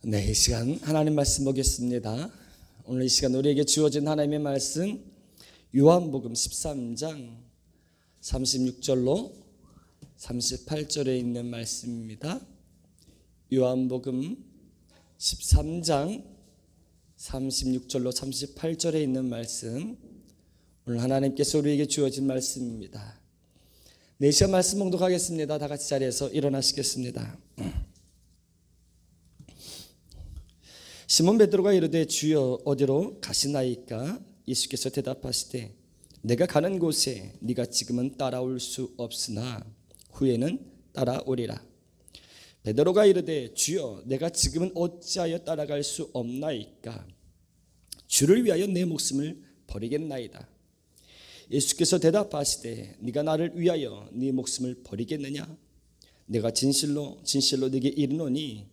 네, 이 시간 하나님 말씀 보겠습니다. 오늘 이 시간 우리에게 주어진 하나님의 말씀 요한복음 13장 36절로 38절에 있는 말씀입니다. 요한복음 13장 36절로 38절에 있는 말씀, 오늘 하나님께서 우리에게 주어진 말씀입니다. 네, 이 시간 말씀 봉독하겠습니다. 다 같이 자리에서 일어나시겠습니다. 시몬 베드로가 이르되 주여 어디로 가시나이까? 예수께서 대답하시되 내가 가는 곳에 네가 지금은 따라올 수 없으나 후에는 따라오리라. 베드로가 이르되 주여 내가 지금은 어찌하여 따라갈 수 없나이까? 주를 위하여 내 목숨을 버리겠나이다. 예수께서 대답하시되 네가 나를 위하여 네 목숨을 버리겠느냐? 내가 진실로 진실로 네게 이르노니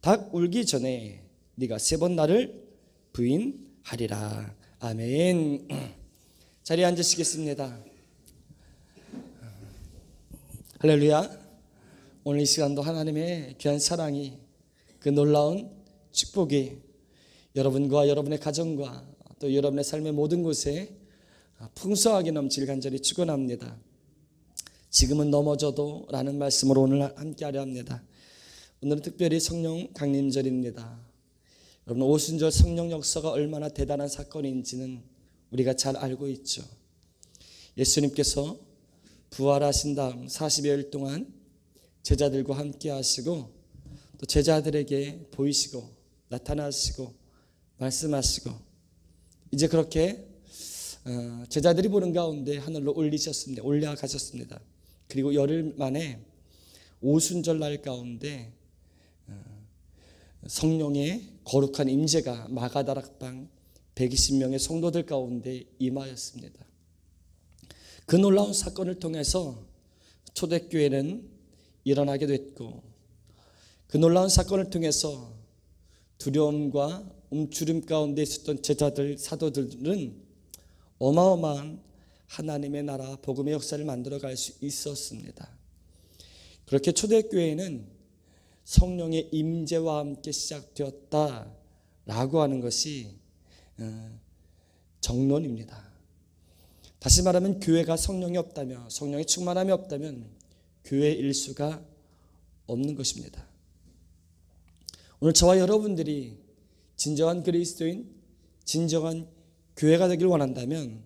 닭 울기 전에 네가 3번 나를 부인하리라. 아멘. 자리에 앉으시겠습니다. 할렐루야. 오늘 이 시간도 하나님의 귀한 사랑이, 그 놀라운 축복이 여러분과 여러분의 가정과 또 여러분의 삶의 모든 곳에 풍성하게 넘칠 간절히 축원합니다. 지금은 넘어져도 라는 말씀으로 오늘 함께하려 합니다. 오늘은 특별히 성령 강림절입니다. 여러분, 오순절 성령 역사가 얼마나 대단한 사건인지는 우리가 잘 알고 있죠. 예수님께서 부활하신 다음 40여일 동안 제자들과 함께 하시고 또 제자들에게 보이시고 나타나시고 말씀하시고 이제 그렇게 제자들이 보는 가운데 하늘로 올라가셨습니다. 그리고 열흘 만에 오순절 날 가운데 성령의 거룩한 임재가 마가다락방 120명의 성도들 가운데 임하였습니다. 그 놀라운 사건을 통해서 초대교회는 일어나게 됐고, 그 놀라운 사건을 통해서 두려움과 움츠림 가운데 있었던 제자들, 사도들은 어마어마한 하나님의 나라 복음의 역사를 만들어갈 수 있었습니다. 그렇게 초대교회는 성령의 임재와 함께 시작되었다라고 하는 것이 정론입니다. 다시 말하면 교회가 성령이 없다면, 성령의 충만함이 없다면 교회의 일수가 없는 것입니다. 오늘 저와 여러분들이 진정한 그리스도인, 진정한 교회가 되길 원한다면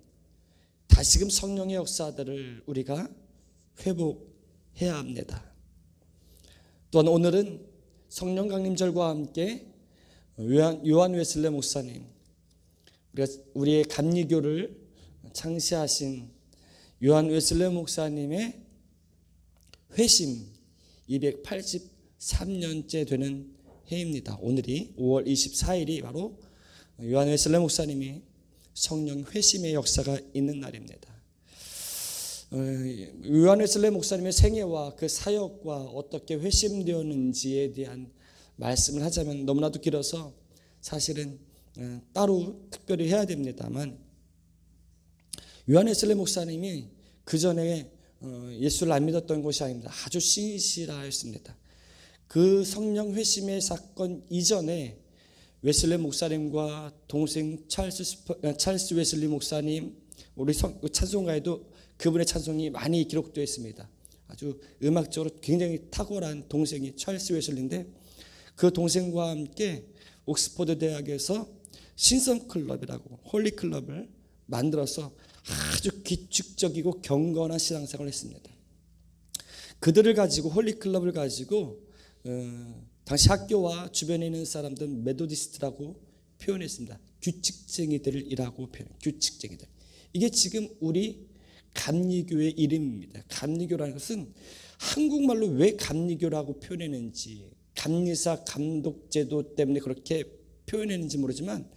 다시금 성령의 역사들을 우리가 회복해야 합니다. 또한 오늘은 성령 강림절과 함께 요한 웨슬레 목사님, 우리의 감리교를 창시하신 요한 웨슬레 목사님의 회심 283년째 되는 해입니다. 오늘이 5월 24일이 바로 요한 웨슬레 목사님이 성령 회심의 역사가 있는 날입니다. 요한 웨슬레 목사님의 생애와 그 사역과 어떻게 회심되었는지에 대한 말씀을 하자면 너무나도 길어서 사실은 따로 특별히 해야 됩니다만, 요한 웨슬레 목사님이 그 전에 예수를 안 믿었던 것이 아닙니다. 아주 신실하였습니다. 그 성령 회심의 사건 이전에 웨슬레 목사님과 동생 찰스 웨슬리 목사님, 우리 찬송가에도 그분의 찬송이 많이 기록되어 있습니다. 아주 음악적으로 굉장히 탁월한 동생이 찰스 웨슬리인데, 그 동생과 함께 옥스퍼드 대학에서 신성클럽이라고 홀리클럽을 만들어서 아주 규칙적이고 경건한 신앙생활을 했습니다. 그들을 가지고, 홀리클럽을 가지고 당시 학교와 주변에 있는 사람들 메도디스트라고 표현했습니다. 규칙쟁이들이라고 규칙쟁이들. 이게 지금 우리 감리교의 이름입니다. 감리교라는 것은 한국말로 왜 감리교라고 표현했는지, 감리사 감독제도 때문에 그렇게 표현했는지 모르지만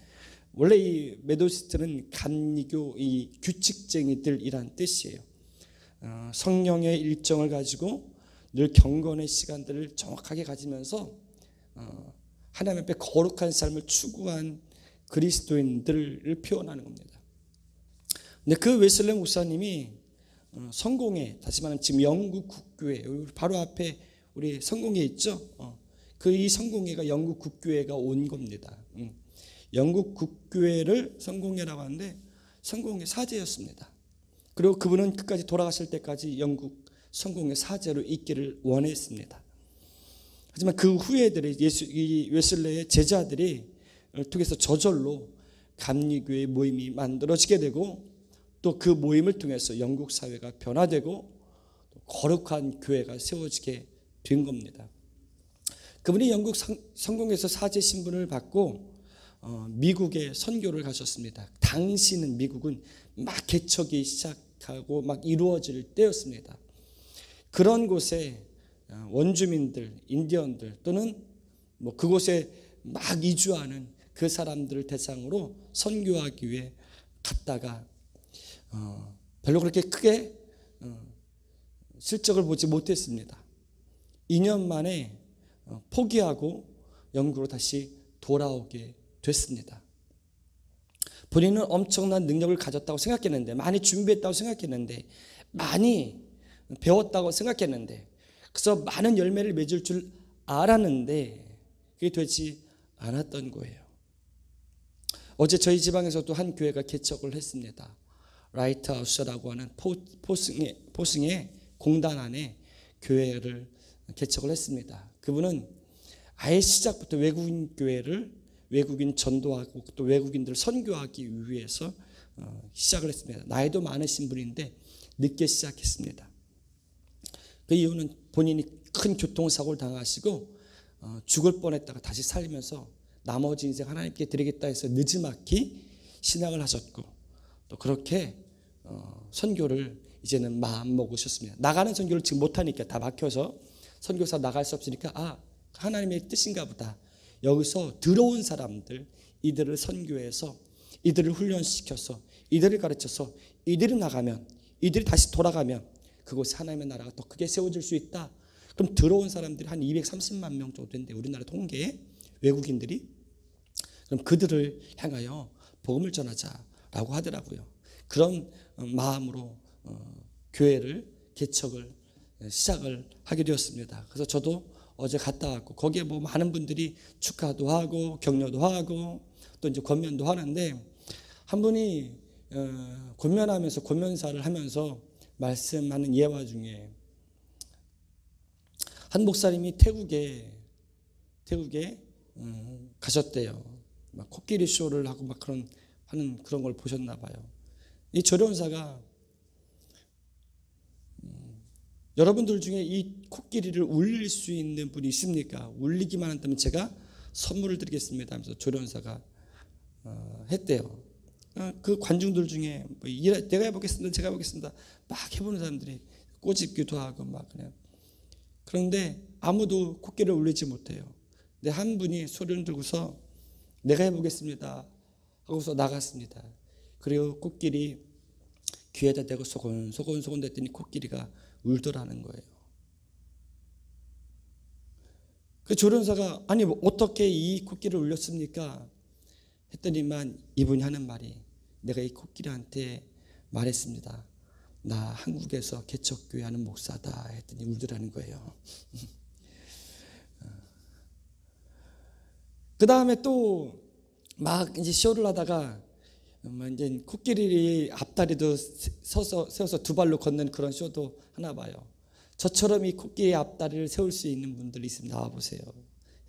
원래 이 메도디스트는 감리교 이 규칙쟁이들이란 뜻이에요. 성령의 일정을 가지고 늘 경건의 시간들을 정확하게 가지면서 하나님 앞에 거룩한 삶을 추구한 그리스도인들을 표현하는 겁니다. 근데 그 웨슬레 목사님이 성공회, 다시 말하면 지금 영국 국교회 바로 앞에 우리 성공회 있죠. 그 이 성공회가 영국 국교회가 온 겁니다. 영국 국교회를 성공회라고 하는데 성공회 사제였습니다. 그리고 그분은 끝까지 돌아가실 때까지 영국 성공회 사제로 있기를 원했습니다. 하지만 그 후예들이 이 웨슬레의 제자들이 통해서 저절로 감리교회 모임이 만들어지게 되고 또 그 모임을 통해서 영국 사회가 변화되고 거룩한 교회가 세워지게 된 겁니다. 그분이 영국 성공회에서 사제 신분을 받고 미국에 선교를 가셨습니다. 당시는 미국은 막 개척이 시작하고 막 이루어질 때였습니다. 그런 곳에 원주민들, 인디언들 또는 뭐 그곳에 막 이주하는 그 사람들을 대상으로 선교하기 위해 갔다가 별로 그렇게 크게 실적을 보지 못했습니다. 2년 만에 포기하고 영국으로 다시 돌아오게 됐습니다. 본인은 엄청난 능력을 가졌다고 생각했는데, 많이 준비했다고 생각했는데, 많이 배웠다고 생각했는데, 그래서 많은 열매를 맺을 줄 알았는데 그게 되지 않았던 거예요. 어제 저희 지방에서도 한 교회가 개척을 했습니다. 라이트하우스라고 하는 포승의 공단 안에 교회를 개척을 했습니다. 그분은 아예 시작부터 외국인 교회를 외국인 전도하고 또 외국인들 선교하기 위해서 시작을 했습니다. 나이도 많으신 분인데 늦게 시작했습니다. 그 이유는 본인이 큰 교통사고를 당하시고 죽을 뻔했다가 다시 살리면서 나머지 인생 하나님께 드리겠다 해서 느지막이 신앙을 하셨고 또 그렇게 선교를 이제는 마음 먹으셨습니다. 나가는 선교를 지금 못하니까 다 막혀서 선교사 나갈 수 없으니까 하나님의 뜻인가 보다. 여기서 들어온 사람들 이들을 선교해서 이들을 훈련시켜서 이들을 가르쳐서 이들이 나가면 이들이 다시 돌아가면 그곳에 하나님의 나라가 더 크게 세워질 수 있다. 그럼 들어온 사람들이 한 230만 명 정도 된대. 우리나라 통계에 외국인들이. 그럼 그들을 향하여 복음을 전하자라고 하더라고요. 그런 마음으로 교회를 개척을 시작을 하게 되었습니다. 그래서 저도 어제 갔다 왔고 거기에 뭐 많은 분들이 축하도 하고 격려도 하고 또 이제 권면도 하는데 한 분이 권면하면서 권면사를 하면서 말씀하는 예화 중에 한 목사님이 태국에 가셨대요. 막 코끼리 쇼를 하고 막 하는 그런 걸 보셨나 봐요. 이 조련사가 여러분들 중에 이 코끼리를 울릴 수 있는 분이 있습니까? 울리기만 한다면 제가 선물을 드리겠습니다 하면서 조련사가 했대요. 그 관중들 중에 내가 해보겠습니다, 제가 해보겠습니다 막 해보는 사람들이 꼬집기도 하고 막 그냥. 그런데 아무도 코끼리를 울리지 못해요. 근데 한 분이 소리를 들고서 내가 해보겠습니다 하고서 나갔습니다. 그리고 코끼리 귀에다 대고 소곤소곤 됐더니 코끼리가 울더라는 거예요. 그 조련사가 아니 어떻게 이 코끼리를 울렸습니까? 했더니만 이분이 하는 말이 내가 이 코끼리한테 말했습니다. 나 한국에서 개척교회 하는 목사다 했더니 울더라는 거예요. 그 다음에 또 막 이제 쇼를 하다가 이제 코끼리 앞다리도 세워서 두 발로 걷는 그런 쇼도 하나 봐요. 저처럼 이 코끼리 앞다리를 세울 수 있는 분들이 있으면 나와보세요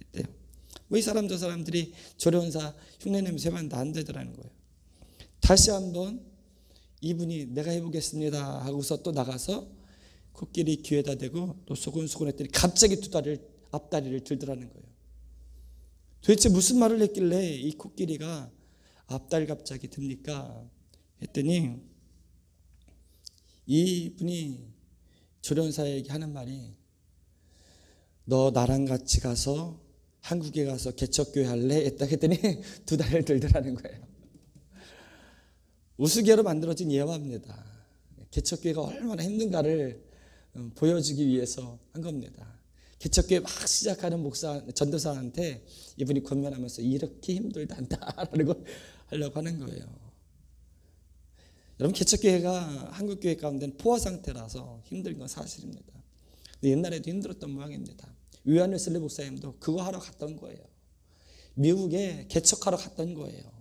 했대요. 뭐 이 사람 저 사람들이 조련사 흉내내면서 해봤는데 안 되더라는 거예요. 다시 한번 이분이 내가 해보겠습니다 하고서 또 나가서 코끼리 귀에다 대고 또 소곤소곤 했더니 갑자기 앞다리를 들더라는 거예요. 도대체 무슨 말을 했길래 이 코끼리가 앞다리 갑자기 듭니까? 했더니 이분이 조련사에게 하는 말이 너 나랑 같이 가서 한국에 가서 개척교회 할래? 했더니 두 다리를 들더라는 거예요. 우스개로 만들어진 예화입니다. 개척교회가 얼마나 힘든가를 보여주기 위해서 한 겁니다. 개척교회 막 시작하는 전도사한테 이분이 권면하면서 이렇게 힘들단다라는 걸 하려고 하는 거예요. 여러분 개척교회가 한국교회 가운데는 포화 상태라서 힘든 건 사실입니다. 근데 옛날에도 힘들었던 모양입니다. 위안 웨슬리 목사님도 그거 하러 갔던 거예요. 미국에 개척하러 갔던 거예요.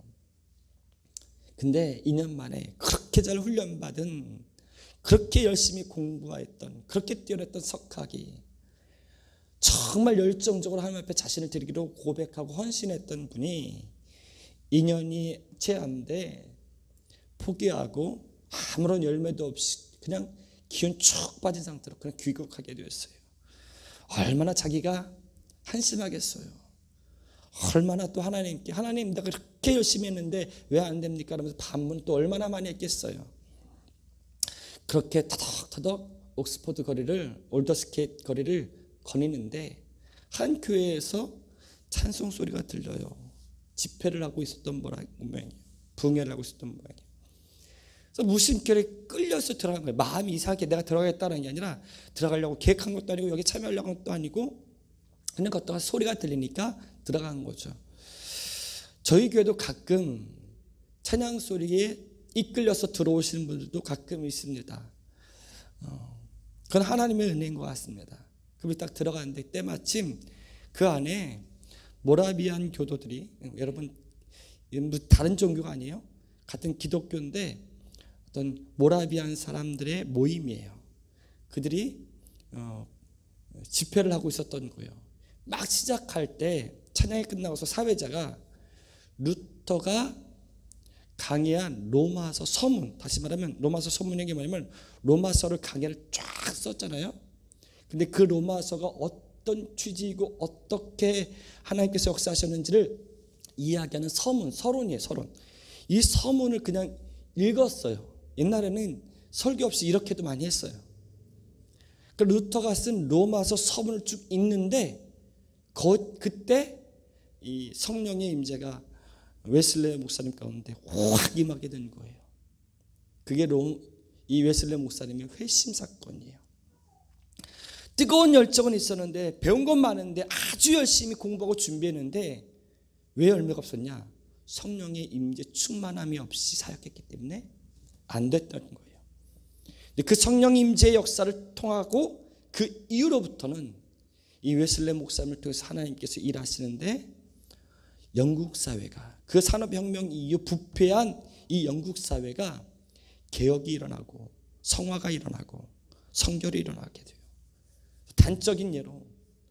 근데 2년 만에 그렇게 잘 훈련받은, 그렇게 열심히 공부했던, 그렇게 뛰어났던 석학이 정말 열정적으로 하나님 앞에 자신을 드리기로 고백하고 헌신했던 분이 2년이 채 안 돼 포기하고 아무런 열매도 없이 그냥 기운 쭉 빠진 상태로 그냥 귀국하게 되었어요. 얼마나 자기가 한심하겠어요. 얼마나 또 하나님께, 하나님 내가 그렇게 열심히 했는데 왜 안 됩니까? 그러면서 반문 또 얼마나 많이 했겠어요. 그렇게 터덕터덕 옥스퍼드 거리를, 올더스케이트 거리를 거니는데 한 교회에서 찬송 소리가 들려요. 집회를 하고 있었던 모양이에요. 붕해를 하고 있었던 모양이에요. 그래서 무심결에 끌려서 들어간 거예요. 마음이 이상하게 내가 들어가겠다는 게 아니라 들어가려고 계획한 것도 아니고 여기 참여하려고 한 것도 아니고 그냥 걷다가 소리가 들리니까 들어간 거죠. 저희 교회도 가끔 찬양 소리에 이끌려서 들어오시는 분들도 가끔 있습니다. 그건 하나님의 은혜인 것 같습니다. 그럼 딱 들어갔는데 때마침 그 안에 모라비안 교도들이, 여러분 다른 종교가 아니에요. 같은 기독교인데 어떤 모라비안 사람들의 모임이에요. 그들이 집회를 하고 있었던 거예요. 막 시작할 때 찬양이 끝나고서 사회자가 루터가 강의한 로마서 서문, 다시 말하면 로마서 서문이 뭐냐면 로마서를 강의를 쫙 썼잖아요. 근데 그 로마서가 어떤 취지이고 어떻게 하나님께서 역사하셨는지를 이야기하는 서문, 서론이에요. 서론. 이 서문을 그냥 읽었어요. 옛날에는 설교 없이 이렇게도 많이 했어요. 그 루터가 쓴 로마서 서문을 쭉 읽는데 그때 이 성령의 임재가 웨슬레 목사님 가운데 확 임하게 된 거예요. 그게 이 웨슬레 목사님의 회심 사건이에요. 뜨거운 열정은 있었는데 배운 건 많은데 아주 열심히 공부하고 준비했는데 왜 열매가 없었냐? 성령의 임재 충만함이 없이 사역했기 때문에 안 됐다는 거예요. 근데 그 성령 임재의 역사를 통하고 그 이후로부터는 이 웨슬레 목사님을 통해서 하나님께서 일하시는데 영국 사회가, 그 산업혁명 이후 부패한 이 영국 사회가 개혁이 일어나고 성화가 일어나고 성결이 일어나게 돼요. 단적인 예로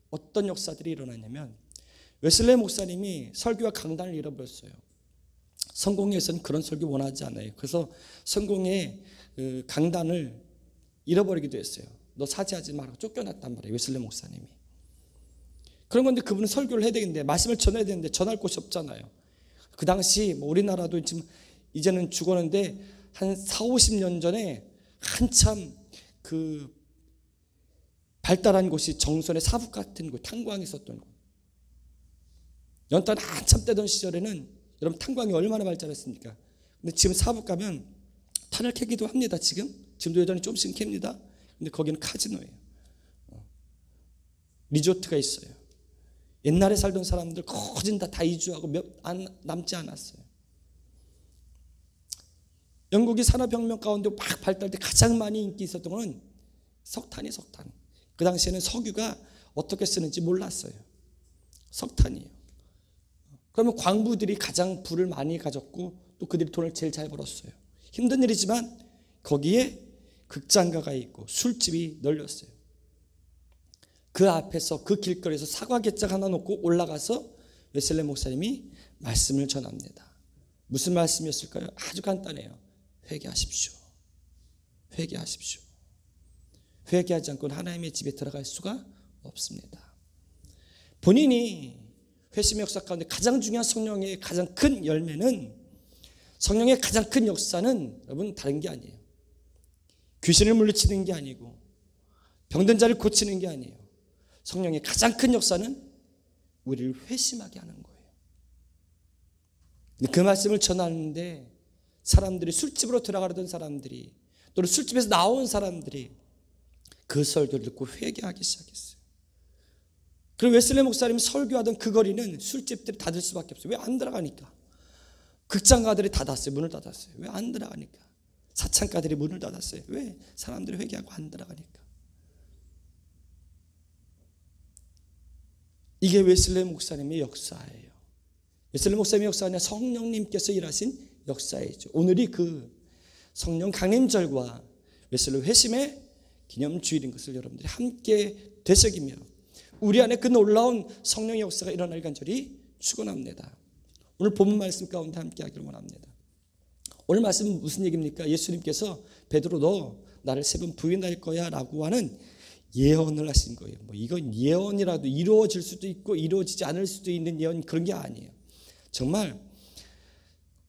어떤 역사들이 일어나냐면 웨슬레 목사님이 설교와 강단을 잃어버렸어요. 성공회에서는 그런 설교 원하지 않아요. 그래서 성공회 강단을 잃어버리기도 했어요. 너 사죄하지 마라 쫓겨났단 말이에요. 웨슬레 목사님이. 그런 건데 그분은 설교를 해야 되는데 말씀을 전해야 되는데 전할 곳이 없잖아요. 그 당시 뭐 우리나라도 지금 이제는 죽었는데 한 40-50년 전에 한참 그 발달한 곳이 정선의 사북 같은 곳, 탄광이 있었던 곳. 연탄 한참 떼던 시절에는 여러분 탄광이 얼마나 발달했습니까? 근데 지금 사북 가면 탄을 캐기도 합니다. 지금도 여전히 조금씩 캡니다. 근데 거기는 카지노예요. 리조트가 있어요. 옛날에 살던 사람들 거진 다 이주하고 남지 않았어요. 영국이 산업혁명 가운데 막 발달할 때 가장 많이 인기 있었던 것은 석탄. 그 당시에는 석유가 어떻게 쓰는지 몰랐어요. 석탄이에요. 그러면 광부들이 가장 부를 많이 가졌고 또 그들이 돈을 제일 잘 벌었어요. 힘든 일이지만 거기에 극장가가 있고 술집이 널렸어요. 그 앞에서 그 길거리에서 사과 갯장 하나 놓고 올라가서 웨슬레 목사님이 말씀을 전합니다. 무슨 말씀이었을까요? 아주 간단해요. 회개하십시오. 회개하십시오. 회개하지 않고는 하나님의 집에 들어갈 수가 없습니다. 본인이 회심의 역사 가운데 가장 중요한 성령의 가장 큰 열매는, 성령의 가장 큰 역사는 여러분 다른 게 아니에요. 귀신을 물리치는 게 아니고 병든 자를 고치는 게 아니에요. 성령의 가장 큰 역사는 우리를 회심하게 하는 거예요. 그 말씀을 전하는데 사람들이, 술집으로 들어가려던 사람들이, 또는 술집에서 나온 사람들이 그 설교를 듣고 회개하기 시작했어요. 그리고 웨슬레 목사님이 설교하던 그 거리는 술집들이 닫을 수밖에 없어요. 왜 안 들어가니까. 극장가들이 닫았어요. 문을 닫았어요. 왜 안 들어가니까. 사창가들이 문을 닫았어요. 왜? 사람들이 회개하고 안 들어가니까. 이게 웨슬리 목사님의 역사예요. 웨슬리 목사님의 역사가 아니라 성령님께서 일하신 역사이죠. 오늘이 그 성령 강림절과 웨슬리 회심의 기념주일인 것을 여러분들이 함께 되새기며 우리 안에 그 놀라운 성령의 역사가 일어날 간절히 축원합니다. 오늘 본문 말씀 가운데 함께 하기를 원합니다. 오늘 말씀은 무슨 얘기입니까? 예수님께서 베드로 너 나를 3번 부인할 거야 라고 하는 예언을 하신 거예요. 뭐 이건 예언이라도 이루어질 수도 있고 이루어지지 않을 수도 있는 예언, 그런 게 아니에요. 정말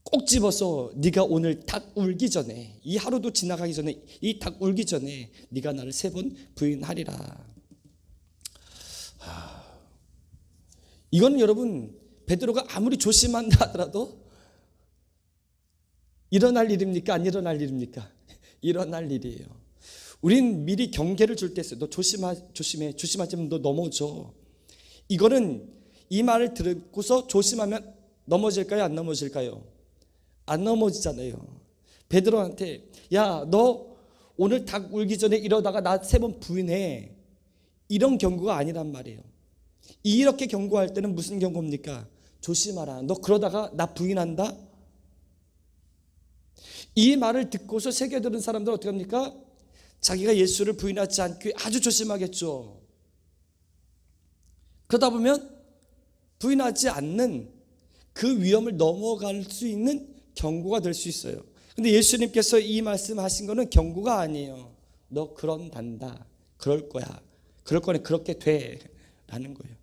꼭 집어서 네가 오늘 닭 울기 전에, 이 하루도 지나가기 전에, 이 닭 울기 전에 네가 나를 3번 부인하리라. 이거는 여러분 베드로가 아무리 조심한다 하더라도 일어날 일입니까? 안 일어날 일입니까? 일어날 일이에요. 우린 미리 경계를 줄 때 있어요. 너 조심하지면 너 넘어져. 이거는 이 말을 듣고서 조심하면 넘어질까요? 안 넘어질까요? 안 넘어지잖아요. 베드로한테 야, 너 오늘 닭 울기 전에 이러다가 나 3번 부인해. 이런 경고가 아니란 말이에요. 이렇게 경고할 때는 무슨 경고입니까? 조심하라. 너 그러다가 나 부인한다? 이 말을 듣고서 새겨들은 사람들은 어떻게 합니까? 자기가 예수를 부인하지 않기 아주 조심하겠죠. 그러다 보면 부인하지 않는 그 위험을 넘어갈 수 있는 경고가 될 수 있어요. 근데 예수님께서 이 말씀하신 거는 경고가 아니에요. 너 그런단다. 그럴 거야. 그럴 거니 그렇게 돼. 라는 거예요.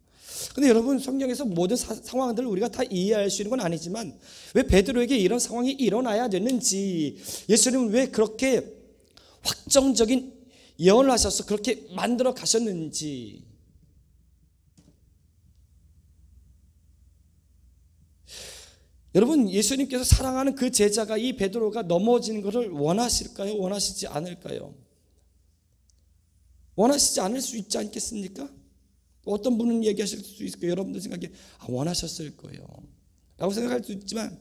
근데 여러분 성경에서 모든 상황들을 우리가 다 이해할 수 있는 건 아니지만 왜 베드로에게 이런 상황이 일어나야 되는지, 예수님은 왜 그렇게 확정적인 예언을 하셔서 그렇게 만들어 가셨는지, 여러분 예수님께서 사랑하는 그 제자가 이 베드로가 넘어지는 것을 원하실까요? 원하시지 않을까요? 원하시지 않을 수 있지 않겠습니까? 어떤 분은 얘기하실 수 있을 거예요. 여러분들 생각에 원하셨을 거예요 라고 생각할 수 있지만,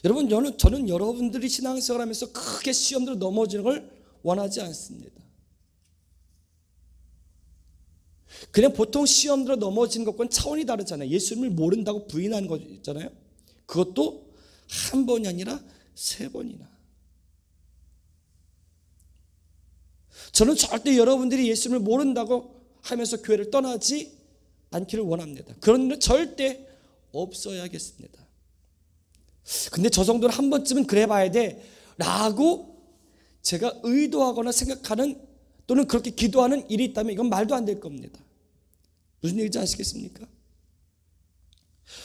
여러분 저는 여러분들이 신앙생활 하면서 크게 시험들을 넘어지는 걸 원하지 않습니다. 그냥 보통 시험들을 넘어지는 것과는 차원이 다르잖아요. 예수님을 모른다고 부인하는 거잖아요. 그것도 한 번이 아니라 3번이나. 저는 절대 여러분들이 예수님을 모른다고 하면서 교회를 떠나지 않기를 원합니다. 그런 일은 절대 없어야겠습니다. 근데 저 정도는 한 번쯤은 그래 봐야 돼 라고 제가 의도하거나 생각하는 또는 그렇게 기도하는 일이 있다면 이건 말도 안 될 겁니다. 무슨 얘기인지 아시겠습니까?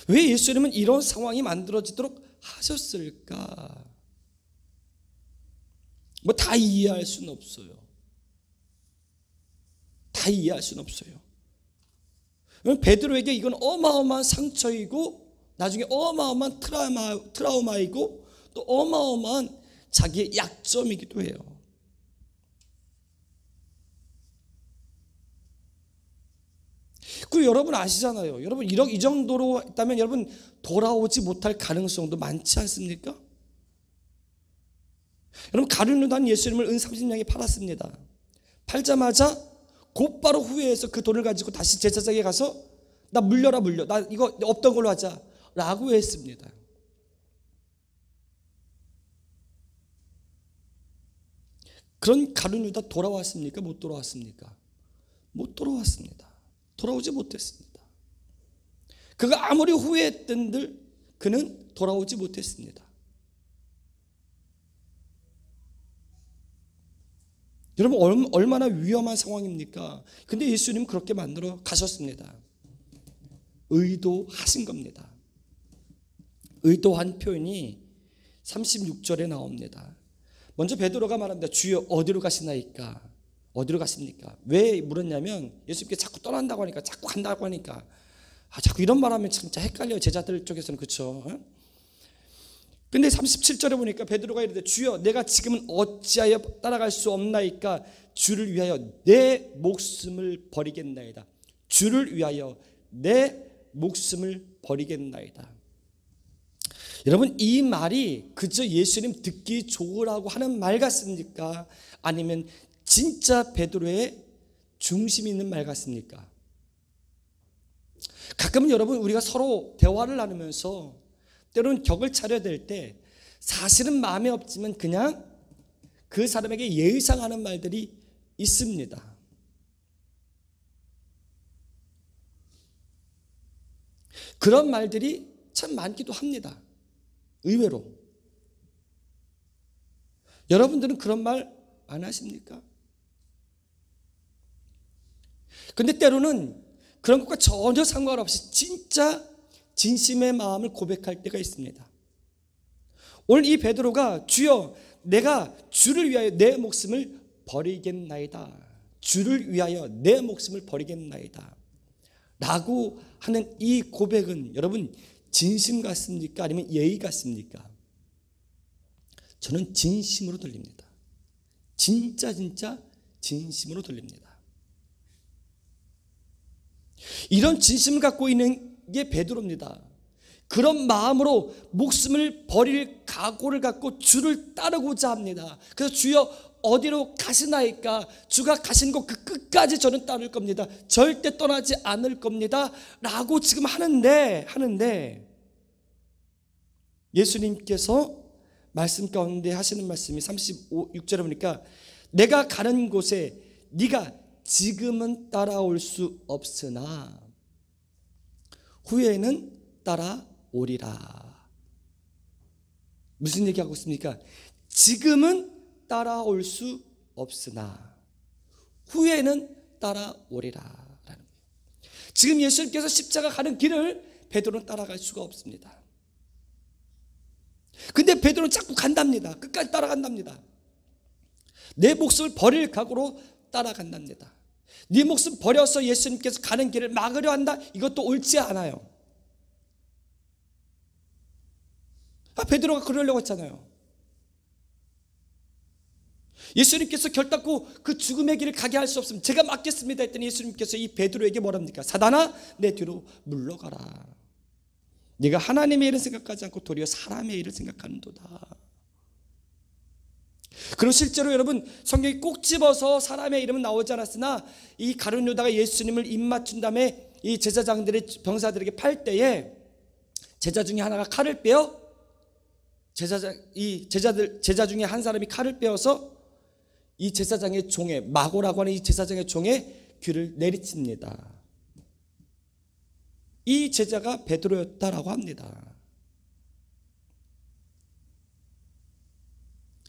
왜 예수님은 이런 상황이 만들어지도록 하셨을까? 뭐 다 이해할 수는 없어요. 다 이해할 수는 없어요. 베드로에게 이건 어마어마한 상처이고 나중에 어마어마한 트라우마이고 또 어마어마한 자기의 약점이기도 해요. 그리고 여러분 아시잖아요. 여러분 이 정도로 했다면 여러분 돌아오지 못할 가능성도 많지 않습니까? 여러분 가룟유다는 예수님을 은 30냥에 팔았습니다. 팔자마자 곧바로 후회해서 그 돈을 가지고 다시 제사장에게 가서 나 물려라 나 이거 없던 걸로 하자 라고 했습니다. 그런 가룟유다 돌아왔습니까? 못 돌아왔습니까? 못 돌아왔습니다. 돌아오지 못했습니다. 그가 아무리 후회했던들 그는 돌아오지 못했습니다. 여러분 얼마나 위험한 상황입니까? 근데 예수님은 그렇게 만들어 가셨습니다. 의도하신 겁니다. 의도한 표현이 36절에 나옵니다. 먼저 베드로가 말합니다. 주여 어디로 가시나이까? 어디로 가십니까? 왜 물었냐면 예수님께 자꾸 떠난다고 하니까, 자꾸 간다고 하니까, 자꾸 이런 말하면 진짜 헷갈려요. 제자들 쪽에서는. 그렇죠? 근데 37절에 보니까 베드로가 이르되 주여 내가 지금은 어찌하여 따라갈 수 없나이까? 주를 위하여 내 목숨을 버리겠나이다. 주를 위하여 내 목숨을 버리겠나이다. 여러분 이 말이 그저 예수님 듣기 좋으라고 하는 말 같습니까? 아니면 진짜 베드로의 중심이 있는 말 같습니까? 가끔은 여러분 우리가 서로 대화를 나누면서 때로는 격을 차려야 될 때 사실은 마음에 없지만 그냥 그 사람에게 예의상하는 말들이 있습니다. 그런 말들이 참 많기도 합니다. 의외로. 여러분들은 그런 말 안 하십니까? 근데 때로는 그런 것과 전혀 상관없이 진짜 진심의 마음을 고백할 때가 있습니다. 오늘 이 베드로가 주여 내가 주를 위하여 내 목숨을 버리겠나이다. 주를 위하여 내 목숨을 버리겠나이다. 라고 하는 이 고백은 여러분 진심 같습니까? 아니면 예의 같습니까? 저는 진심으로 들립니다. 진짜 진심으로 들립니다. 이런 진심을 갖고 있는 게 베드로입니다. 그런 마음으로 목숨을 버릴 각오를 갖고 주를 따르고자 합니다. 그래서 주여 어디로 가시나이까? 주가 가신 곳 그 끝까지 저는 따를 겁니다. 절대 떠나지 않을 겁니다. 라고 지금 하는데 예수님께서 말씀 가운데 하시는 말씀이 36절에 보니까 내가 가는 곳에 네가 지금은 따라올 수 없으나 후에는 따라오리라. 무슨 얘기하고 있습니까? 지금은 따라올 수 없으나 후에는 따라오리라 라는 거예요. 지금 예수님께서 십자가 가는 길을 베드로는 따라갈 수가 없습니다. 근데 베드로는 자꾸 간답니다. 끝까지 따라간답니다. 내 목숨을 버릴 각오로 따라간답니다. 네 목숨 버려서 예수님께서 가는 길을 막으려 한다? 이것도 옳지 않아요. 베드로가 그러려고 했잖아요. 예수님께서 결단코 그 죽음의 길을 가게 할 수 없으면 제가 막겠습니다 했더니 예수님께서 이 베드로에게 뭐랍니까? 사단아 내 뒤로 물러가라. 네가 하나님의 일을 생각하지 않고 도리어 사람의 일을 생각하는도다. 그리고 실제로 여러분 성경이 꼭 집어서 사람의 이름은 나오지 않았으나 이 가룟 유다가 예수님을 입맞춘 다음에 이 제사장들의 병사들에게 팔 때에 제자 중에 하나가 칼을 빼어 제자 중에 한 사람이 칼을 빼어서 이 제사장의 종에 마고라고 하는 이 제사장의 종에 귀를 내리칩니다. 이 제자가 베드로였다라고 합니다.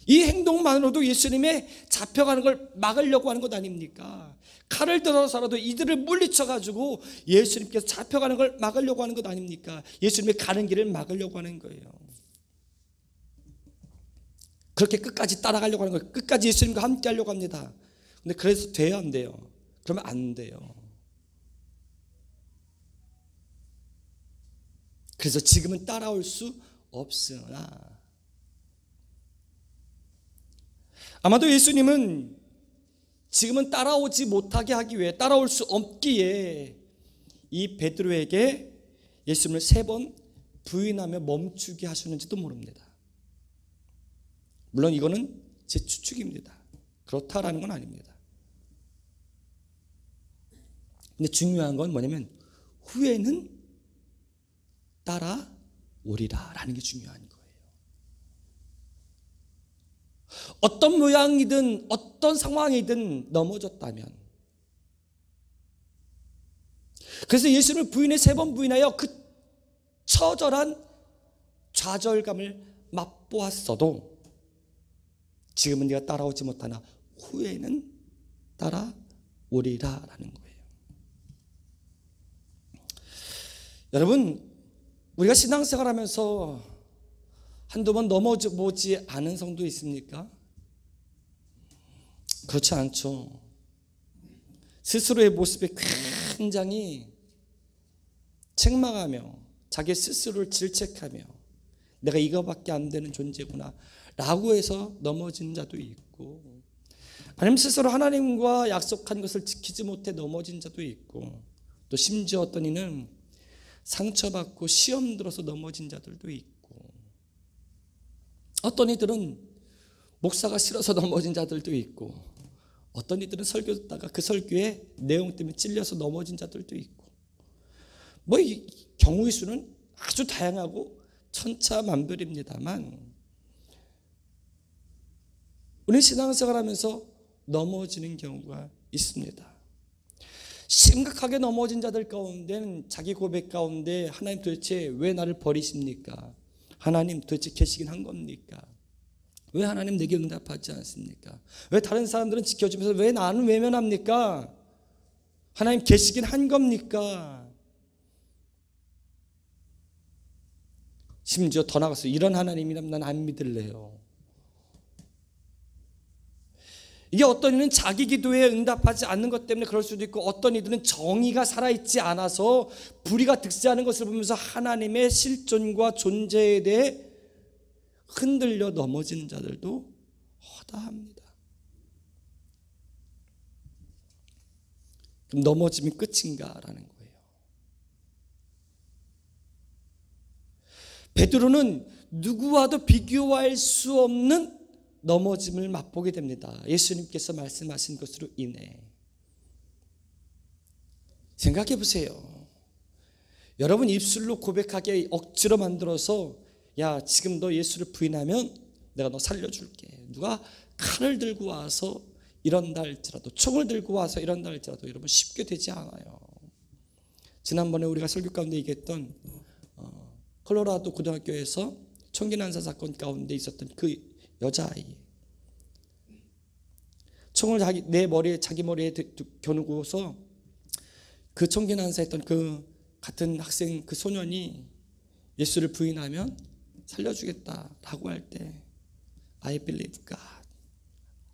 이 행동만으로도 예수님의 잡혀가는 걸 막으려고 하는 것 아닙니까? 칼을 들어서라도 이들을 물리쳐가지고 예수님께서 잡혀가는 걸 막으려고 하는 것 아닙니까? 예수님의 가는 길을 막으려고 하는 거예요. 그렇게 끝까지 따라가려고 하는 거예요. 끝까지 예수님과 함께 하려고 합니다. 근데 그래서 돼요, 안 돼요? 그러면 안 돼요. 그래서 지금은 따라올 수 없으나 아마도 예수님은 지금은 따라오지 못하게 하기 위해 따라올 수 없기에 이 베드로에게 예수님을 3번 부인하며 멈추게 하시는지도 모릅니다. 물론 이거는 제 추측입니다. 그렇다라는 건 아닙니다. 근데 중요한 건 뭐냐면 후에는 따라오리라 라는 게 중요한 거예요. 어떤 모양이든 어떤 상황이든 넘어졌다면 그래서 예수님을 부인해 3번 부인하여 그 처절한 좌절감을 맛보았어도 지금은 네가 따라오지 못하나 후에는 따라오리라 라는 거예요. 여러분 우리가 신앙생활하면서 한두 번 넘어보지 않은 성도 있습니까? 그렇지 않죠. 스스로의 모습에 굉장히 책망하며 자기 스스로를 질책하며 내가 이거밖에 안 되는 존재구나 라고 해서 넘어진 자도 있고 아니면 스스로 하나님과 약속한 것을 지키지 못해 넘어진 자도 있고 또 심지어 어떤 이는 상처받고 시험 들어서 넘어진 자들도 있고 어떤 이들은 목사가 싫어서 넘어진 자들도 있고 어떤 이들은 설교 듣다가 그 설교의 내용 때문에 찔려서 넘어진 자들도 있고 이 경우의 수는 아주 다양하고 천차만별입니다만 우리 신앙생활 하면서 넘어지는 경우가 있습니다. 심각하게 넘어진 자들 가운데는 자기 고백 가운데 하나님 도대체 왜 나를 버리십니까? 하나님 도대체 계시긴 한 겁니까? 왜 하나님 내게 응답하지 않습니까? 왜 다른 사람들은 지켜주면서 왜 나는 외면합니까? 하나님 계시긴 한 겁니까? 심지어 더 나가서 이런 하나님이라면 난 안 믿을래요. 이게 어떤 이는 자기 기도에 응답하지 않는 것 때문에 그럴 수도 있고, 어떤 이들은 정의가 살아있지 않아서 불의가 득세하는 것을 보면서 하나님의 실존과 존재에 대해 흔들려 넘어지는 자들도 허다합니다. 그럼 넘어지면 끝인가라는 거예요. 베드로는 누구와도 비교할 수 없는 넘어짐을 맛보게 됩니다. 예수님께서 말씀하신 것으로 인해. 생각해 보세요. 여러분 입술로 고백하게 억지로 만들어서 야, 지금 너 예수를 부인하면 내가 너 살려줄게. 누가 칼을 들고 와서 이런다 할지라도, 총을 들고 와서 이런다 할지라도 여러분 쉽게 되지 않아요. 지난번에 우리가 설교 가운데 얘기했던 콜로라도 고등학교에서 총기 난사 사건 가운데 있었던 그 여자아이, 총을 자기 머리에 겨누고서 그 총기 난사했던 그 같은 학생, 그 소년이 예수를 부인하면 살려주겠다라고 할 때 I believe God,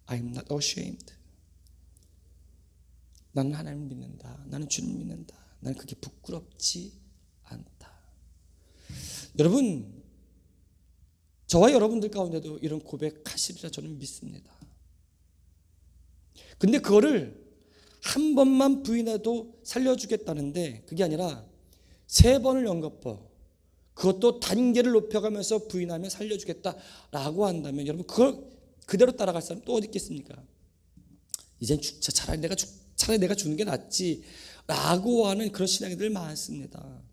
I'm not ashamed. 나는 하나님을 믿는다. 나는 주님 믿는다. 나는 그게 부끄럽지 않다. 여러분, 저와 여러분들 가운데도 이런 고백하시리라 저는 믿습니다. 근데 그거를 한 번만 부인해도 살려주겠다는데 그게 아니라 3번을 연거푸, 그것도 단계를 높여가면서 부인하면 살려주겠다라고 한다면 여러분 그걸 그대로 따라갈 사람 또 어디 있겠습니까? 이젠 차라리 내가 주는 게 낫지 라고 하는 그런 신앙이들 많습니다.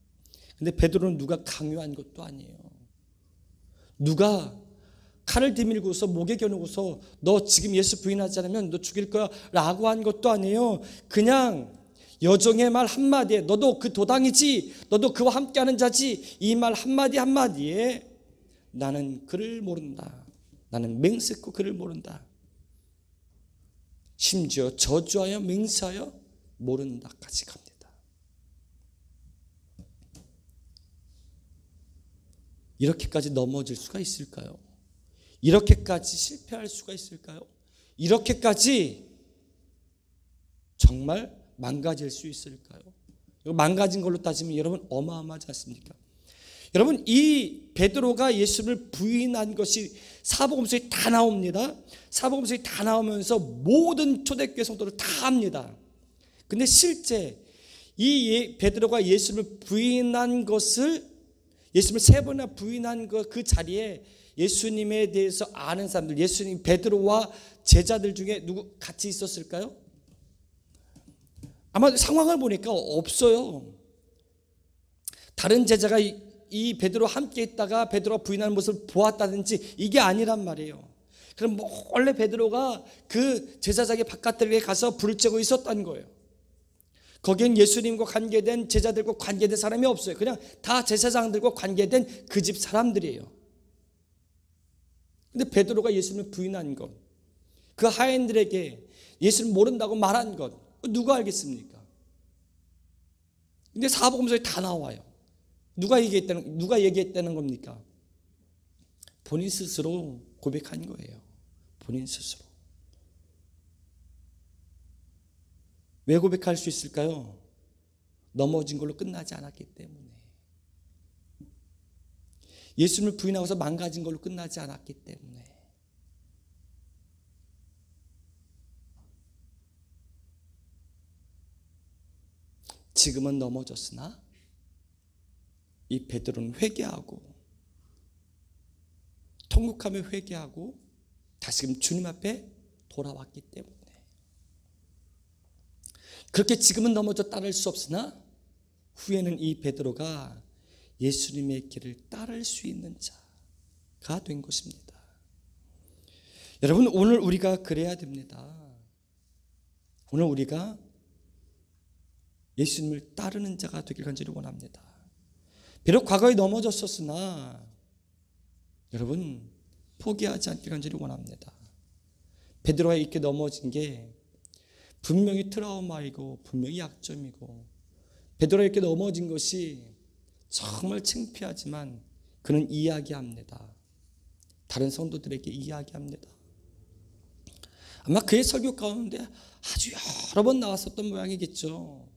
근데 베드로는 누가 강요한 것도 아니에요. 누가 칼을 디밀고서 목에 겨누고서 너 지금 예수 부인하지 않으면 너 죽일 거야 라고 한 것도 아니에요. 그냥 여종의 말 한마디에 너도 그 도당이지, 너도 그와 함께하는 자지, 이 말 한마디 한마디에 나는 그를 모른다, 나는 맹세코 그를 모른다, 심지어 저주하여 맹세하여 모른다까지 갑니다. 이렇게까지 넘어질 수가 있을까요? 이렇게까지 실패할 수가 있을까요? 이렇게까지 정말 망가질 수 있을까요? 망가진 걸로 따지면 여러분 어마어마하지 않습니까? 여러분 이 베드로가 예수를 부인한 것이 사복음서에 다 나옵니다. 사복음서에 다 나오면서 모든 초대교회 성도를 다 합니다. 근데 실제 이 베드로가 예수를 부인한 것을, 예수님을 3번이나 부인한 그 자리에 예수님에 대해서 아는 사람들, 예수님 베드로와 제자들 중에 누구 같이 있었을까요? 아마 상황을 보니까 없어요. 다른 제자가 이 베드로와 함께 있다가 베드로가 부인하는 모습을 보았다든지 이게 아니란 말이에요. 그럼 원래 베드로가 그 제사장의 바깥들에 가서 불을 쬐고 있었다는 거예요. 거기엔 예수님과 관계된 제자들과 관계된 사람이 없어요. 그냥 다 제사장들과 관계된 그 집 사람들이에요. 근데 베드로가 예수님을 부인한 것, 그 하인들에게 예수를 모른다고 말한 것, 누가 알겠습니까? 근데 사복음서에 다 나와요. 누가 얘기했다는 겁니까? 본인 스스로 고백한 거예요. 본인 스스로. 왜 고백할 수 있을까요? 넘어진 걸로 끝나지 않았기 때문에. 예수님을 부인하고서 망가진 걸로 끝나지 않았기 때문에. 지금은 넘어졌으나 이 베드로는 회개하고 통곡하며 회개하고 다시금 주님 앞에 돌아왔기 때문에. 그렇게 지금은 넘어져 따를 수 없으나 후에는 이 베드로가 예수님의 길을 따를 수 있는 자가 된 것입니다. 여러분, 오늘 우리가 그래야 됩니다. 오늘 우리가 예수님을 따르는 자가 되길 간절히 원합니다. 비록 과거에 넘어졌었으나 여러분 포기하지 않길 간절히 원합니다. 베드로가 이렇게 넘어진 게 분명히 트라우마이고 분명히 약점이고, 베드로가 이렇게 넘어진 것이 정말 창피하지만 그는 이야기합니다. 다른 성도들에게 이야기합니다. 아마 그의 설교 가운데 아주 여러 번 나왔었던 모양이겠죠.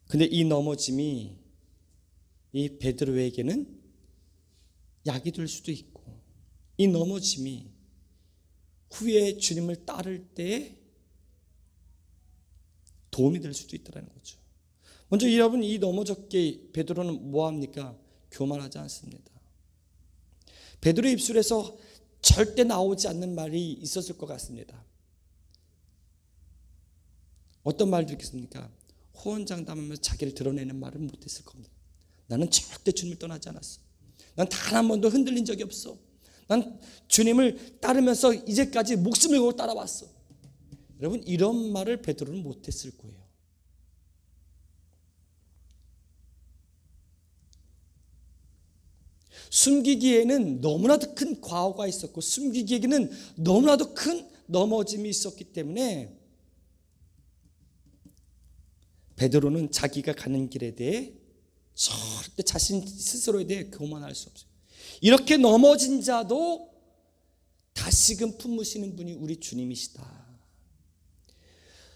근데 이 넘어짐이 이 베드로에게는 약이 될 수도 있고, 이 넘어짐이 후에 주님을 따를 때에 도움이 될 수도 있다는 거죠. 먼저 여러분, 이 넘어졌기에 베드로는 뭐합니까? 교만하지 않습니다. 베드로의 입술에서 절대 나오지 않는 말이 있었을 것 같습니다. 어떤 말도 있겠습니까? 호언장담하면서 자기를 드러내는 말을 못했을 겁니다. 나는 절대 주님을 떠나지 않았어. 난 단 한 번도 흔들린 적이 없어. 난 주님을 따르면서 이제까지 목숨을 걸고 따라왔어. 여러분, 이런 말을 베드로는 못했을 거예요. 숨기기에는 너무나도 큰 과오가 있었고, 숨기기에는 너무나도 큰 넘어짐이 있었기 때문에 베드로는 자기가 가는 길에 대해 절대 자신 스스로에 대해 교만할 수 없어요. 이렇게 넘어진 자도 다시금 품으시는 분이 우리 주님이시다.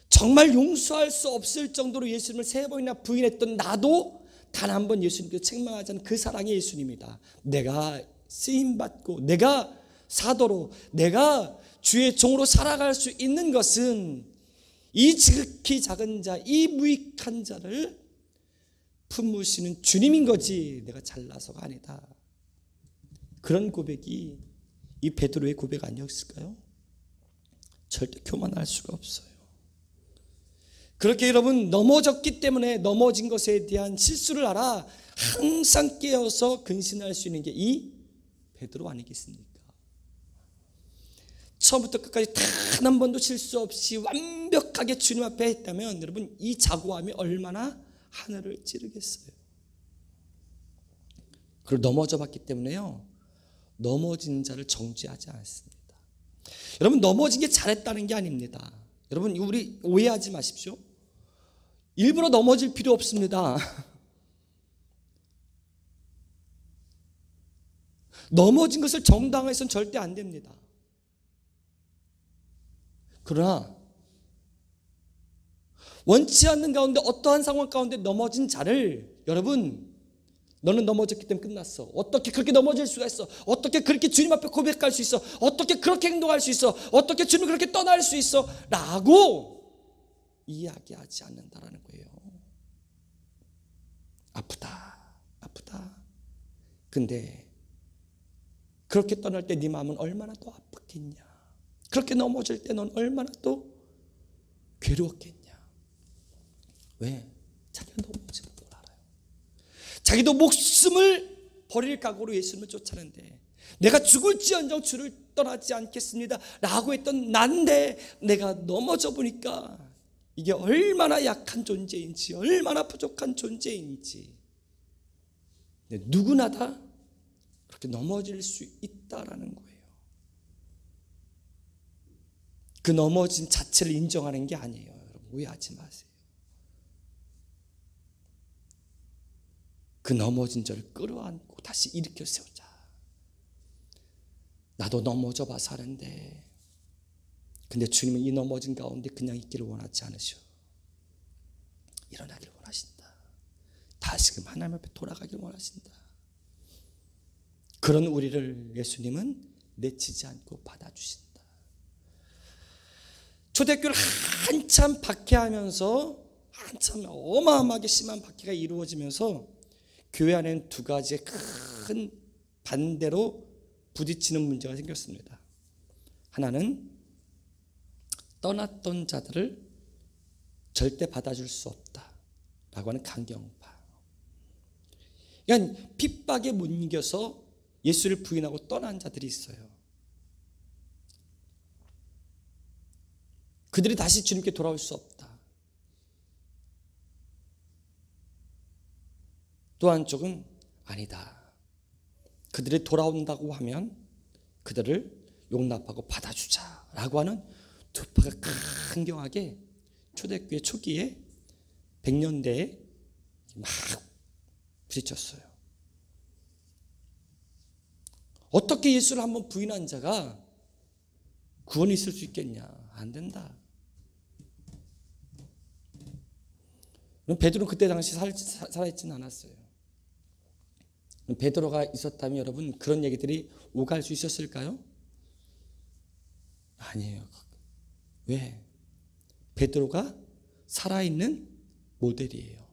정말 용서할 수 없을 정도로 예수님을 3번이나 부인했던 나도 단 한 번 예수님께서 책망하지 않은 그 사랑의 예수님이다. 내가 쓰임받고 내가 사도로, 내가 주의 종으로 살아갈 수 있는 것은 이 지극히 작은 자, 이 무익한 자를 품으시는 주님인 거지 내가 잘나서가 아니다. 그런 고백이 이 베드로의 고백 아니었을까요? 절대 교만할 수가 없어요. 그렇게 여러분, 넘어졌기 때문에 넘어진 것에 대한 실수를 알아 항상 깨어서 근신할 수 있는 게 이 베드로 아니겠습니까? 처음부터 끝까지 단 한 번도 실수 없이 완벽하게 주님 앞에 했다면 여러분, 이 자고함이 얼마나 하늘을 찌르겠어요. 그리고 넘어져 봤기 때문에요, 넘어진 자를 정죄하지 않습니다. 여러분, 넘어진 게 잘했다는 게 아닙니다. 여러분, 우리 오해하지 마십시오. 일부러 넘어질 필요 없습니다. 넘어진 것을 정당화해서는 절대 안 됩니다. 그러나 원치 않는 가운데 어떠한 상황 가운데 넘어진 자를, 여러분, 너는 넘어졌기 때문에 끝났어. 어떻게 그렇게 넘어질 수가 있어? 어떻게 그렇게 주님 앞에 고백할 수 있어? 어떻게 그렇게 행동할 수 있어? 어떻게 주님을 그렇게 떠날 수 있어? 라고 이야기하지 않는다라는 거예요. 아프다. 근데 그렇게 떠날 때 네 마음은 얼마나 더 아팠겠냐? 그렇게 넘어질 때 넌 얼마나 또 괴로웠겠냐? 왜? 자기가 넘어진 걸 알아요. 자기도 목숨을 버릴 각오로 예수님을 쫓아는데, 내가 죽을지언정 주를 떠나지 않겠습니다 라고 했던 난데 내가 넘어져 보니까 이게 얼마나 약한 존재인지, 얼마나 부족한 존재인지, 누구나 다 그렇게 넘어질 수 있다라는 거예요. 그 넘어진 자체를 인정하는 게 아니에요. 여러분, 오해하지 마세요. 그 넘어진 자를 끌어안고 다시 일으켜 세우자. 나도 넘어져 봐서 하는데, 근데 주님은 이 넘어진 가운데 그냥 있기를 원하지 않으셔. 일어나기를 원하신다. 다시금 하나님 앞에 돌아가기를 원하신다. 그런 우리를 예수님은 내치지 않고 받아주신다. 초대교회를 한참 박해하면서, 한참 어마어마하게 심한 박해가 이루어지면서 교회 안에는 두 가지의 큰 반대로 부딪히는 문제가 생겼습니다. 하나는 떠났던 자들을 절대 받아줄 수 없다 라고 하는 강경파. 그러니까 핍박에 못 이겨서 예수를 부인하고 떠난 자들이 있어요. 그들이 다시 주님께 돌아올 수 없다. 또 한쪽은 아니다. 그들이 돌아온다고 하면 그들을 용납하고 받아주자라고 하는 두 파가 강경하게 초대교회 초기에 100년대에 막 부딪혔어요. 어떻게 예수를 한번 부인한 자가 구원이 있을 수 있겠냐? 안 된다. 베드로는 그때 당시 살아있지는 않았어요. 베드로가 있었다면 여러분 그런 얘기들이 오갈 수 있었을까요? 아니에요. 왜? 베드로가 살아있는 모델이에요.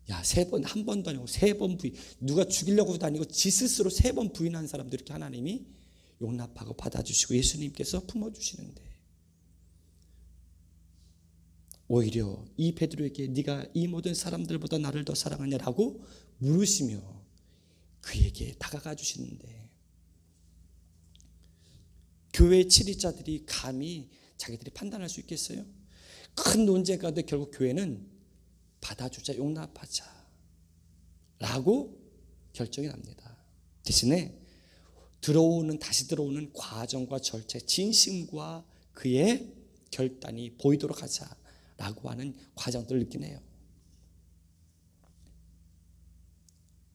야, 한 번도 아니고 3번 부인. 누가 죽이려고도 아니고 지 스스로 3번 부인한 사람도 이렇게 하나님이 용납하고 받아주시고 예수님께서 품어주시는데, 오히려 이 베드로에게 네가 이 모든 사람들보다 나를 더 사랑하냐라고 물으시며 그에게 다가가 주시는데, 교회 치리자들이 감히 자기들이 판단할 수 있겠어요? 큰 논쟁가 돼 결국 교회는 받아주자, 용납하자 라고 결정이 납니다. 대신에 다시 들어오는 과정과 절차, 진심과 그의 결단이 보이도록 하자라고 하는 과정들을 느끼네요.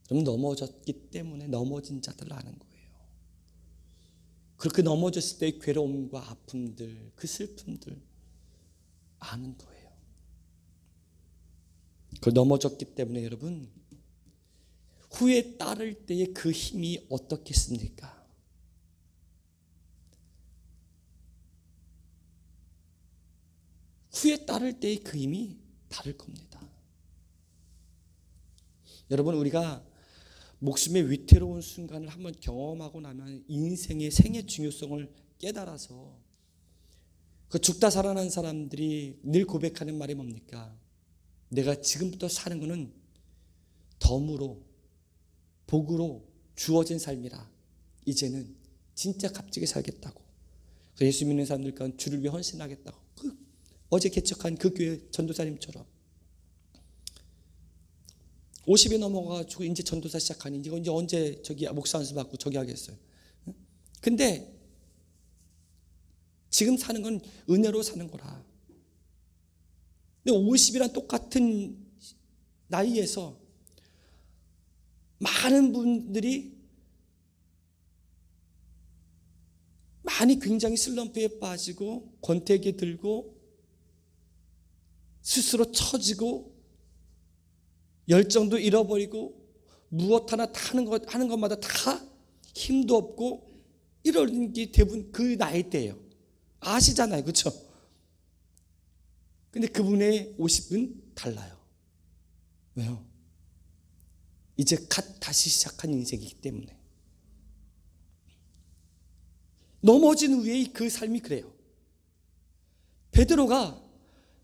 그럼 넘어졌기 때문에 넘어진 자들을 아는 거예요. 그렇게 넘어졌을 때의 괴로움과 아픔들, 그 슬픔들 아는 거예요. 그 넘어졌기 때문에 여러분 후에 따를 때의 그 힘이 어떻겠습니까? 후에 따를 때의 그 힘이 다를 겁니다. 여러분 우리가 목숨의 위태로운 순간을 한번 경험하고 나면 인생의 생의 중요성을 깨달아서 그 죽다 살아난 사람들이 늘 고백하는 말이 뭡니까? 내가 지금부터 사는 것은 덤으로 복으로 주어진 삶이라 이제는 진짜 값지게 살겠다고. 그래서 예수 믿는 사람들 가운데 주를 위해 헌신하겠다고. 어제 개척한 그 교회 전도사님처럼 50이 넘어가지고 이제 전도사 시작하니 이제 언제 저기 목사 안수 받고 저기 하겠어요. 근데 지금 사는 건 은혜로 사는 거라. 근데 50이랑 똑같은 나이에서 많은 분들이 많이 굉장히 슬럼프에 빠지고 권태기에 들고 스스로 처지고 열정도 잃어버리고 무엇 하나 하는 것마다 다 힘도 없고 이런 게 대부분 그 나이 때예요. 아시잖아요. 그렇죠? 근데 그분의 50은 달라요. 왜요? 이제 다시 시작한 인생이기 때문에. 넘어진 후에 그 삶이 그래요. 베드로가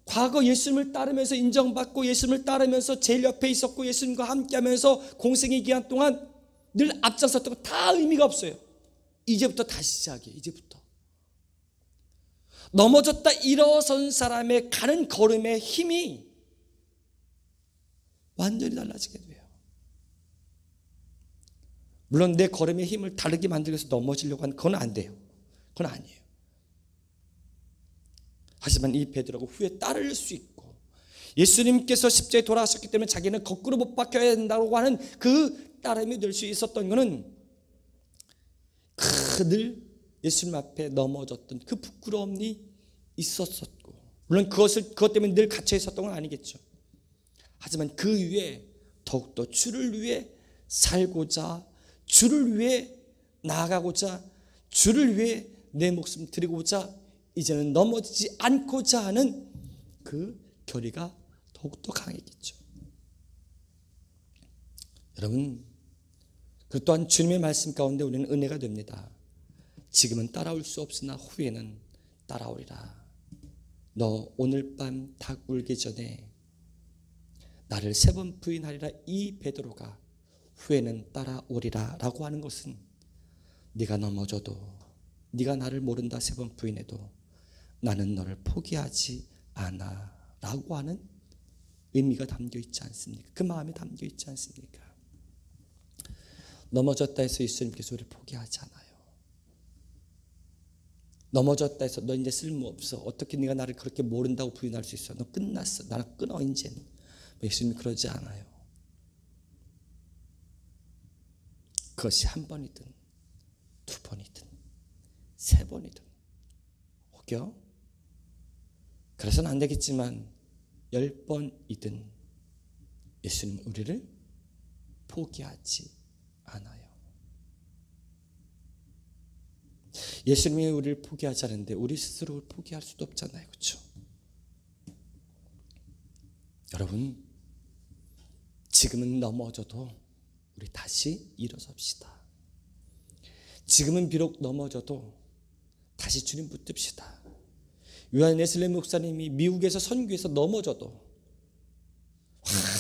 과거 예수님을 따르면서 인정받고 예수님을 따르면서 제일 옆에 있었고 예수님과 함께하면서 공생의 기간 동안 늘 앞장섰던 거 다 의미가 없어요. 이제부터 다시 시작이에요. 이제부터 넘어졌다 일어선 사람의 가는 걸음의 힘이 완전히 달라지게 돼요. 물론 내 걸음의 힘을 다르게 만들기 위해서 넘어지려고 하는 그건 안 돼요. 그건 아니에요. 하지만 이 베드로가 후에 따를 수 있고 예수님께서 십자가에 돌아가셨기 때문에 자기는 거꾸로 못 박혀야 된다고 하는 그 따름이 될 수 있었던 것은 늘 예수님 앞에 넘어졌던 그 부끄러움이 있었었고, 물론 그것 때문에 늘 갇혀 있었던 건 아니겠죠. 하지만 그 위에 더욱더 주를 위해 살고자, 주를 위해 나아가고자, 주를 위해 내 목숨 드리고자 이제는 넘어지지 않고자 하는 그 결의가 더욱더 강해졌죠. 여러분, 그 또한 주님의 말씀 가운데 우리는 은혜가 됩니다. 지금은 따라올 수 없으나 후에는 따라오리라. 너 오늘 밤 닭 울기 전에 나를 3번 부인하리라 이 베드로가 후에는 따라오리라 라고 하는 것은 네가 넘어져도 네가 나를 모른다 3번 부인해도 나는 너를 포기하지 않아 라고 하는 의미가 담겨 있지 않습니까? 그 마음이 담겨 있지 않습니까? 넘어졌다 해서 예수님께서 우리를 포기하지 않아요. 넘어졌다 해서 너 이제 쓸모없어. 어떻게 네가 나를 그렇게 모른다고 부인할 수 있어. 너 끝났어. 나랑 끊어 이젠. 예수님이 그러지 않아요. 그것이 1번이든 2번이든 3번이든 혹여 그래서는 안 되겠지만 10번이든 예수님은 우리를 포기하지 않아요. 예수님이 우리를 포기하지 않는데 우리 스스로를 포기할 수도 없잖아요. 그렇죠? 여러분, 지금은 넘어져도 우리 다시 일어섭시다. 지금은 비록 넘어져도 다시 주님 붙듭시다. 요한 웨슬리 목사님이 미국에서 선교에서 넘어져도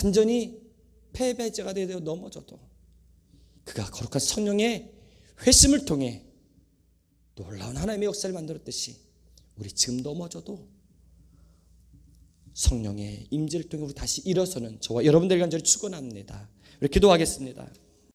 완전히 패배자가 되어 넘어져도 그가 거룩한 성령의 회심을 통해 놀라운 하나님의 역사를 만들었듯이 우리 지금 넘어져도 성령의 임재를 통해 우리 다시 일어서는 저와 여러분들에게 간절히 축원합니다. 우리 기도하겠습니다.